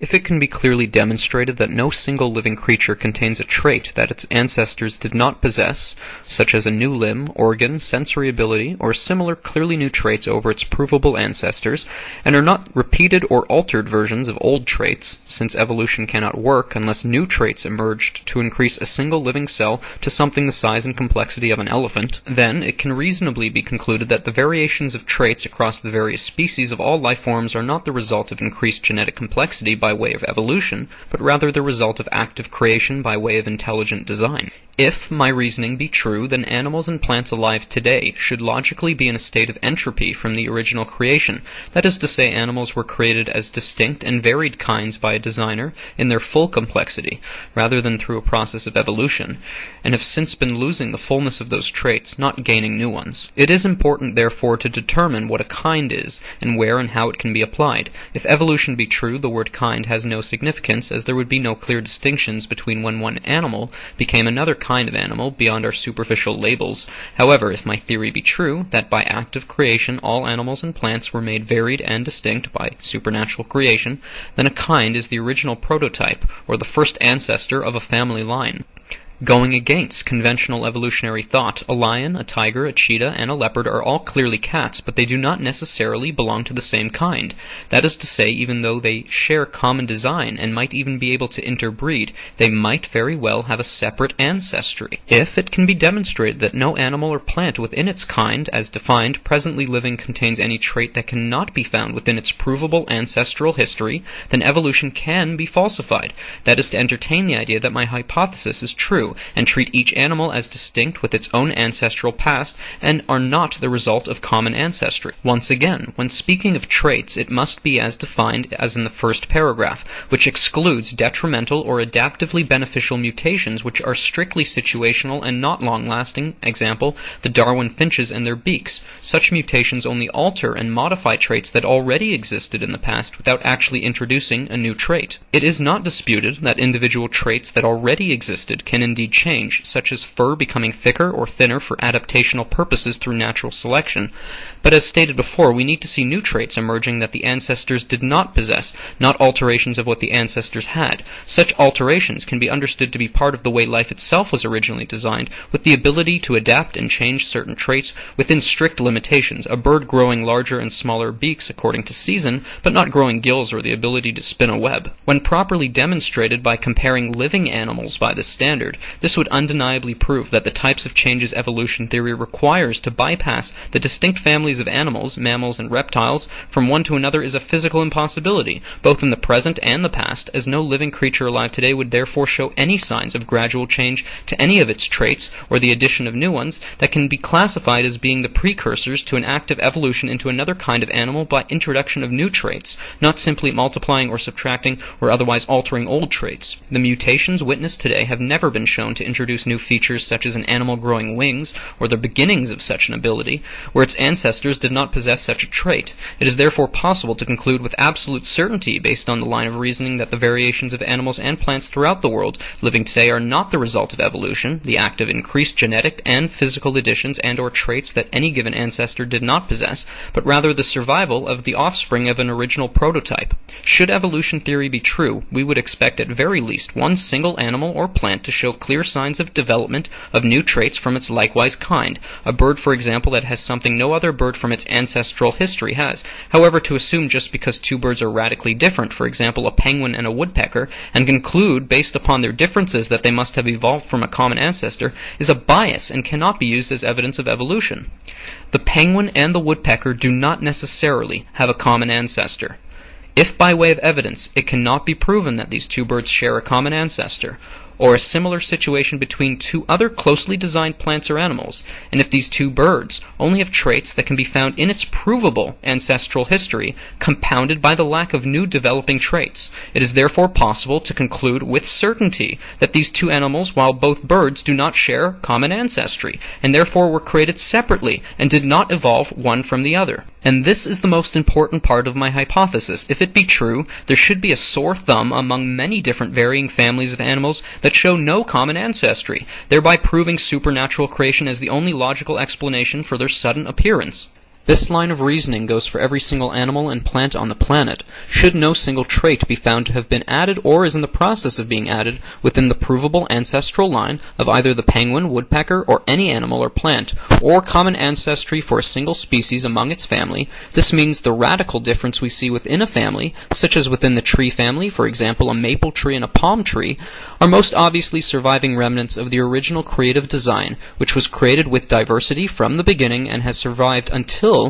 If it can be clearly demonstrated that no single living creature contains a trait that its ancestors did not possess, such as a new limb, organ, sensory ability, or similar clearly new traits over its provable ancestors, and are not repeated or altered versions of old traits, since evolution cannot work unless new traits emerged to increase a single living cell to something the size and complexity of an elephant, then it can reasonably be concluded that the variations of traits across the various species of all life forms are not the result of increased genetic complexity by way of evolution, but rather the result of active creation by way of intelligent design. If my reasoning be true, then animals and plants alive today should logically be in a state of entropy from the original creation. That is to say, animals were created as distinct and varied kinds by a designer in their full complexity, rather than through a process of evolution, and have since been losing the fullness of those traits, not gaining new ones. It is important, therefore, to determine what a kind is, and where and how it can be applied. If evolution be true, the word kind has no significance, as there would be no clear distinctions between when one animal became another kind of animal beyond our superficial labels. However, if my theory be true, that by act of creation all animals and plants were made varied and distinct by supernatural creation, then a kind is the original prototype, or the first ancestor of a family line. Going against conventional evolutionary thought, a lion, a tiger, a cheetah, and a leopard are all clearly cats, but they do not necessarily belong to the same kind. That is to say, even though they share common design and might even be able to interbreed, they might very well have a separate ancestry. If it can be demonstrated that no animal or plant within its kind, as defined, presently living contains any trait that cannot be found within its provable ancestral history, then evolution can be falsified. That is to entertain the idea that my hypothesis is true, and treat each animal as distinct with its own ancestral past and are not the result of common ancestry. Once again, when speaking of traits, it must be as defined as in the first paragraph, which excludes detrimental or adaptively beneficial mutations which are strictly situational and not long-lasting. Example, the Darwin finches and their beaks. Such mutations only alter and modify traits that already existed in the past without actually introducing a new trait. It is not disputed that individual traits that already existed can indeed change, such as fur becoming thicker or thinner for adaptational purposes through natural selection. But as stated before, we need to see new traits emerging that the ancestors did not possess, not alterations of what the ancestors had. Such alterations can be understood to be part of the way life itself was originally designed, with the ability to adapt and change certain traits within strict limitations, a bird growing larger and smaller beaks according to season, but not growing gills or the ability to spin a web. When properly demonstrated by comparing living animals by this standard, this would undeniably prove that the types of changes evolution theory requires to bypass the distinct families of animals, mammals, and reptiles from one to another is a physical impossibility, both in the present and the past, as no living creature alive today would therefore show any signs of gradual change to any of its traits, or the addition of new ones, that can be classified as being the precursors to an active evolution into another kind of animal by introduction of new traits, not simply multiplying or subtracting or otherwise altering old traits. The mutations witnessed today have never been shown to introduce new features such as an animal growing wings, or the beginnings of such an ability, where its ancestors did not possess such a trait. It is therefore possible to conclude with absolute certainty, based on the line of reasoning, that the variations of animals and plants throughout the world living today are not the result of evolution, the act of increased genetic and physical additions and or traits that any given ancestor did not possess, but rather the survival of the offspring of an original prototype. Should evolution theory be true, we would expect at very least one single animal or plant to show clear signs of development of new traits from its likewise kind, a bird, for example, that has something no other bird from its ancestral history has. However, to assume just because two birds are radically different, for example a penguin and a woodpecker, and conclude based upon their differences that they must have evolved from a common ancestor, is a bias and cannot be used as evidence of evolution. The penguin and the woodpecker do not necessarily have a common ancestor. If by way of evidence it cannot be proven that these two birds share a common ancestor, or a similar situation between two other closely designed plants or animals, and if these two birds only have traits that can be found in its provable ancestral history, compounded by the lack of new developing traits, it is therefore possible to conclude with certainty that these two animals, while both birds, do not share common ancestry, and therefore were created separately and did not evolve one from the other. And this is the most important part of my hypothesis. If it be true, there should be a sore thumb among many different varying families of animals that show no common ancestry, thereby proving supernatural creation as the only logical explanation for their sudden appearance. This line of reasoning goes for every single animal and plant on the planet. Should no single trait be found to have been added or is in the process of being added within the provable ancestral line of either the penguin, woodpecker, or any animal or plant, or common ancestry for a single species among its family, this means the radical difference we see within a family, such as within the tree family, for example a maple tree and a palm tree, are most obviously surviving remnants of the original creative design, which was created with diversity from the beginning and has survived until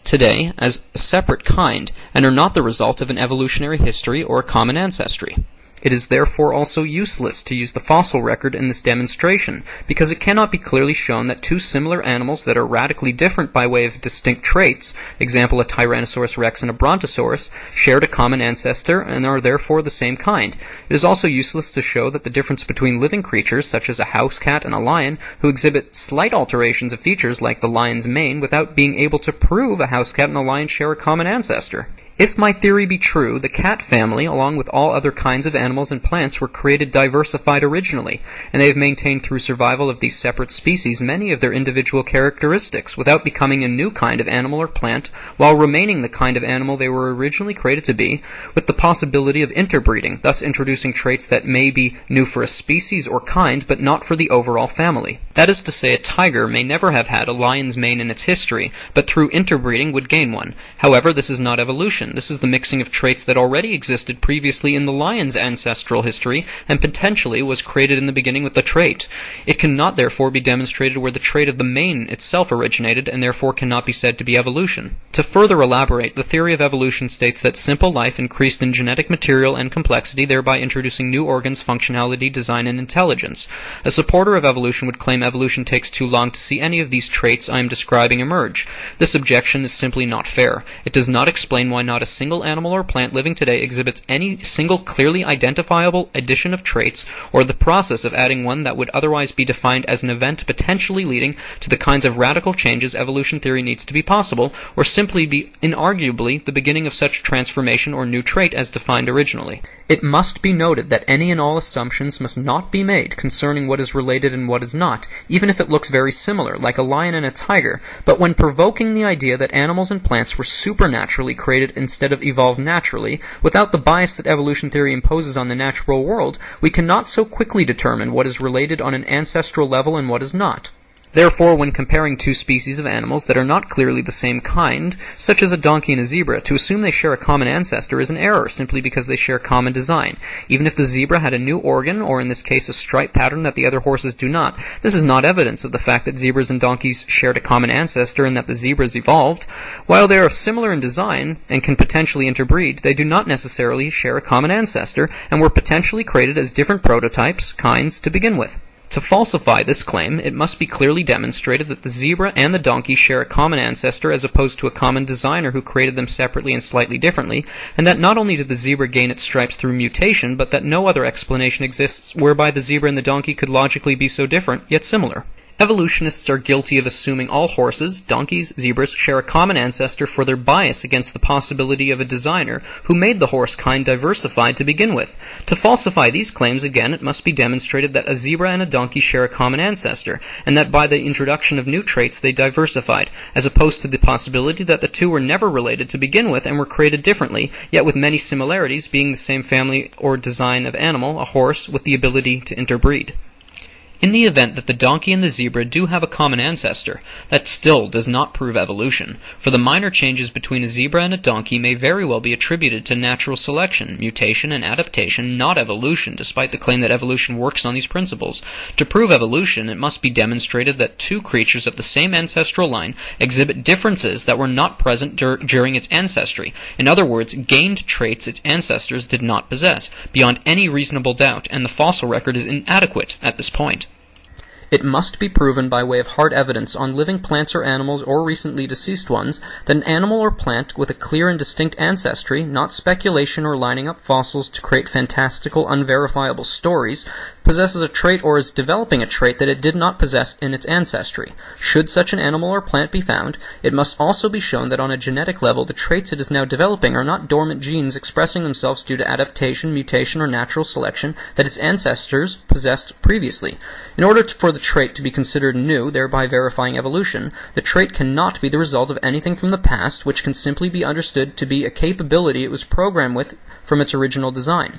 today as a separate kind, and are not the result of an evolutionary history or a common ancestry. It is therefore also useless to use the fossil record in this demonstration, because it cannot be clearly shown that two similar animals that are radically different by way of distinct traits, example a Tyrannosaurus rex and a Brontosaurus, shared a common ancestor and are therefore the same kind. It is also useless to show that the difference between living creatures, such as a house cat and a lion, who exhibit slight alterations of features like the lion's mane, without being able to prove a house cat and a lion share a common ancestor. If my theory be true, the cat family, along with all other kinds of animals and plants, were created diversified originally, and they have maintained through survival of these separate species many of their individual characteristics, without becoming a new kind of animal or plant, while remaining the kind of animal they were originally created to be, with the possibility of interbreeding, thus introducing traits that may be new for a species or kind, but not for the overall family. That is to say, a tiger may never have had a lion's mane in its history, but through interbreeding would gain one. However, this is not evolution. This is the mixing of traits that already existed previously in the lion's ancestral history and potentially was created in the beginning with the trait. It cannot therefore be demonstrated where the trait of the mane itself originated and therefore cannot be said to be evolution. To further elaborate, the theory of evolution states that simple life increased in genetic material and complexity, thereby introducing new organs, functionality, design, and intelligence. A supporter of evolution would claim evolution takes too long to see any of these traits I am describing emerge. This objection is simply not fair. It does not explain why not a single animal or plant living today exhibits any single clearly identifiable addition of traits, or the process of adding one that would otherwise be defined as an event potentially leading to the kinds of radical changes evolution theory needs to be possible, or simply be inarguably the beginning of such transformation or new trait as defined originally. It must be noted that any and all assumptions must not be made concerning what is related and what is not, even if it looks very similar, like a lion and a tiger, but when provoking the idea that animals and plants were supernaturally created instead of evolved naturally, without the bias that evolution theory imposes on the natural world, we cannot so quickly determine what is related on an ancestral level and what is not. Therefore, when comparing two species of animals that are not clearly the same kind, such as a donkey and a zebra, to assume they share a common ancestor is an error, simply because they share common design. Even if the zebra had a new organ, or in this case a stripe pattern that the other horses do not, this is not evidence of the fact that zebras and donkeys shared a common ancestor and that the zebras evolved. While they are similar in design and can potentially interbreed, they do not necessarily share a common ancestor and were potentially created as different prototypes, kinds, to begin with. To falsify this claim, it must be clearly demonstrated that the zebra and the donkey share a common ancestor as opposed to a common designer who created them separately and slightly differently, and that not only did the zebra gain its stripes through mutation, but that no other explanation exists whereby the zebra and the donkey could logically be so different, yet similar. Evolutionists are guilty of assuming all horses, donkeys, zebras share a common ancestor for their bias against the possibility of a designer who made the horse kind diversified to begin with. To falsify these claims, again, it must be demonstrated that a zebra and a donkey share a common ancestor, and that by the introduction of new traits they diversified, as opposed to the possibility that the two were never related to begin with and were created differently, yet with many similarities, being the same family or design of animal, a horse, with the ability to interbreed. In the event that the donkey and the zebra do have a common ancestor, that still does not prove evolution, for the minor changes between a zebra and a donkey may very well be attributed to natural selection, mutation, and adaptation, not evolution, despite the claim that evolution works on these principles. To prove evolution, it must be demonstrated that two creatures of the same ancestral line exhibit differences that were not present during its ancestry. In other words, gained traits its ancestors did not possess, beyond any reasonable doubt, and the fossil record is inadequate at this point. It must be proven by way of hard evidence on living plants or animals or recently deceased ones that an animal or plant with a clear and distinct ancestry, not speculation or lining up fossils to create fantastical, unverifiable stories, possesses a trait or is developing a trait that it did not possess in its ancestry. Should such an animal or plant be found, it must also be shown that on a genetic level the traits it is now developing are not dormant genes expressing themselves due to adaptation, mutation, or natural selection that its ancestors possessed previously. In order for the trait to be considered new, thereby verifying evolution, the trait cannot be the result of anything from the past, which can simply be understood to be a capability it was programmed with from its original design.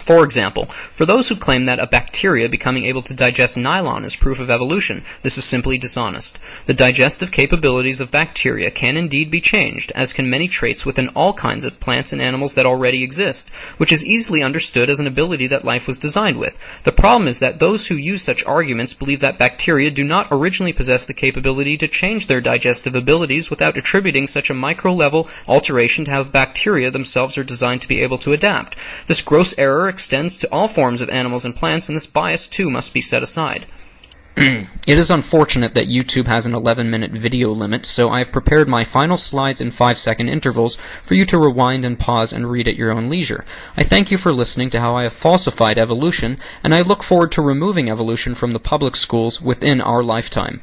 For example, for those who claim that a bacteria becoming able to digest nylon is proof of evolution, this is simply dishonest. The digestive capabilities of bacteria can indeed be changed, as can many traits within all kinds of plants and animals that already exist, which is easily understood as an ability that life was designed with. The problem is that those who use such arguments believe that bacteria do not originally possess the capability to change their digestive abilities without attributing such a micro-level alteration to how bacteria themselves are designed to be able to adapt. This gross error extends to all forms of animals and plants, and this bias too must be set aside. It is unfortunate that YouTube has an 11-minute video limit, so I have prepared my final slides in 5-second intervals for you to rewind and pause and read at your own leisure. I thank you for listening to how I have falsified evolution, and I look forward to removing evolution from the public schools within our lifetime.